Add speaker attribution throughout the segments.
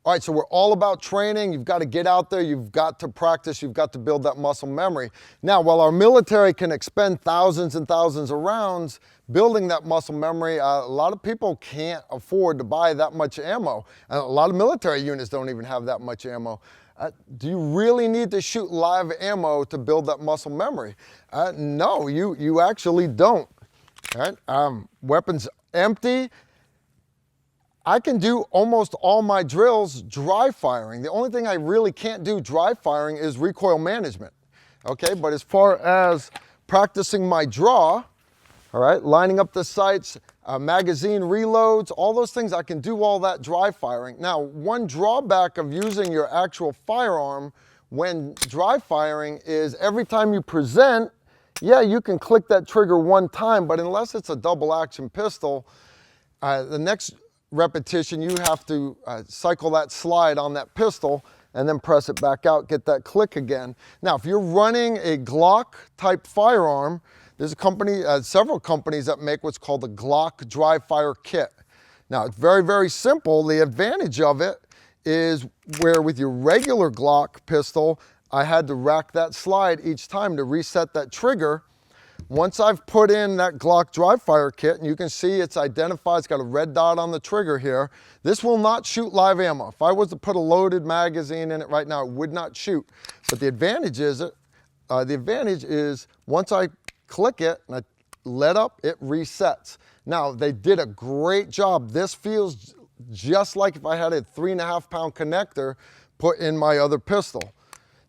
Speaker 1: All right, so we're all about training. You've got to get out there, you've got to practice, you've got to build that muscle memory. Now, while our military can expend thousands and thousands of rounds building that muscle memory, a lot of people can't afford to buy that much ammo. And a lot of military units don't even have that much ammo. Do you really need to shoot live ammo to build that muscle memory? No, you actually don't. All right? Weapons empty. I can do almost all my drills dry firing. The only thing I really can't do dry firing is recoil management. Okay, but as far as practicing my draw, all right, lining up the sights, magazine reloads, all those things, I can do all that dry firing. Now, one drawback of using your actual firearm when dry firing is every time you present, yeah, you can click that trigger one time, but unless it's a double action pistol, the next repetition, you have to cycle that slide on that pistol and then press it back out, get that click again. Now, if you're running a Glock type firearm, there's a company, several companies that make what's called a Glock dry fire kit. Now, it's very, very simple. The advantage of it is where with your regular Glock pistol, I had to rack that slide each time to reset that trigger. Once I've put in that Glock dry fire kit, and you can see it's identified, it's got a red dot on the trigger here, this will not shoot live ammo. If I was to put a loaded magazine in it right now, it would not shoot. But the advantage is once I click it and I let up, it resets. Now, they did a great job. This feels just like if I had a 3.5 pound connector put in my other pistol.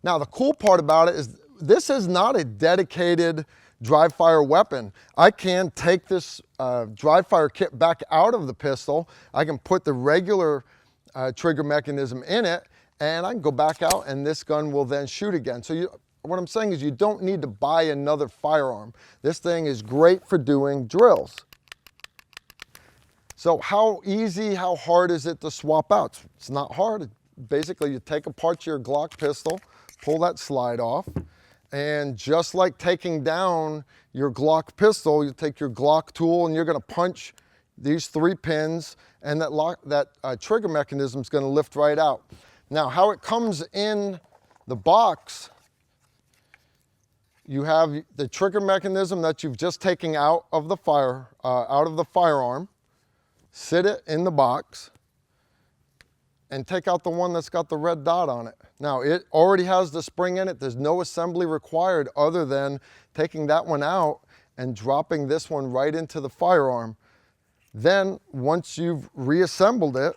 Speaker 1: Now, the cool part about it is this is not a dedicated dry fire weapon. I can take this dry fire kit back out of the pistol. I can put the regular trigger mechanism in it, and I can go back out and this gun will then shoot again. So what I'm saying is you don't need to buy another firearm. This thing is great for doing drills. So how easy, how hard is it to swap out? It's not hard. Basically, you take apart your Glock pistol, pull that slide off, and just like taking down your Glock pistol, you take your Glock tool and you're going to punch these 3 pins, and that trigger mechanism is going to lift right out. Now, how it comes in the box, you have the trigger mechanism that you've just taken out of the firearm, sit it in the box, and take out the one that's got the red dot on it. Now, it already has the spring in it. There's no assembly required other than taking that one out and dropping this one right into the firearm. Then, once you've reassembled it,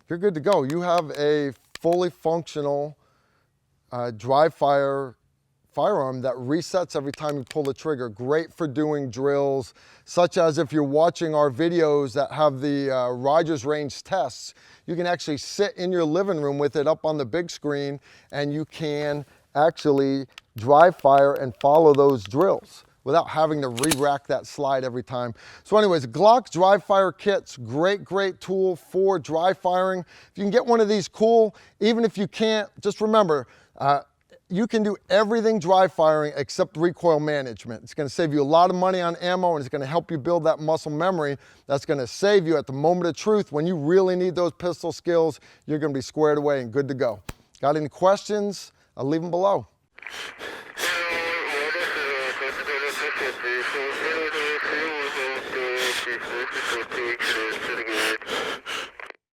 Speaker 1: you're good to go. You have a fully functional dry fire firearm that resets every time you pull the trigger. Great for doing drills, such as if you're watching our videos that have the Rogers range tests, you can actually sit in your living room with it up on the big screen, and you can actually dry fire and follow those drills without having to re-rack that slide every time. So anyways, Glock dry fire kits, great tool for dry firing. If you can get one of these, cool. Even if you can't, just remember, you can do everything dry firing except recoil management. It's going to save you a lot of money on ammo, and it's going to help you build that muscle memory that's going to save you at the moment of truth. When you really need those pistol skills, you're going to be squared away and good to go. Got any questions? I'll leave them below.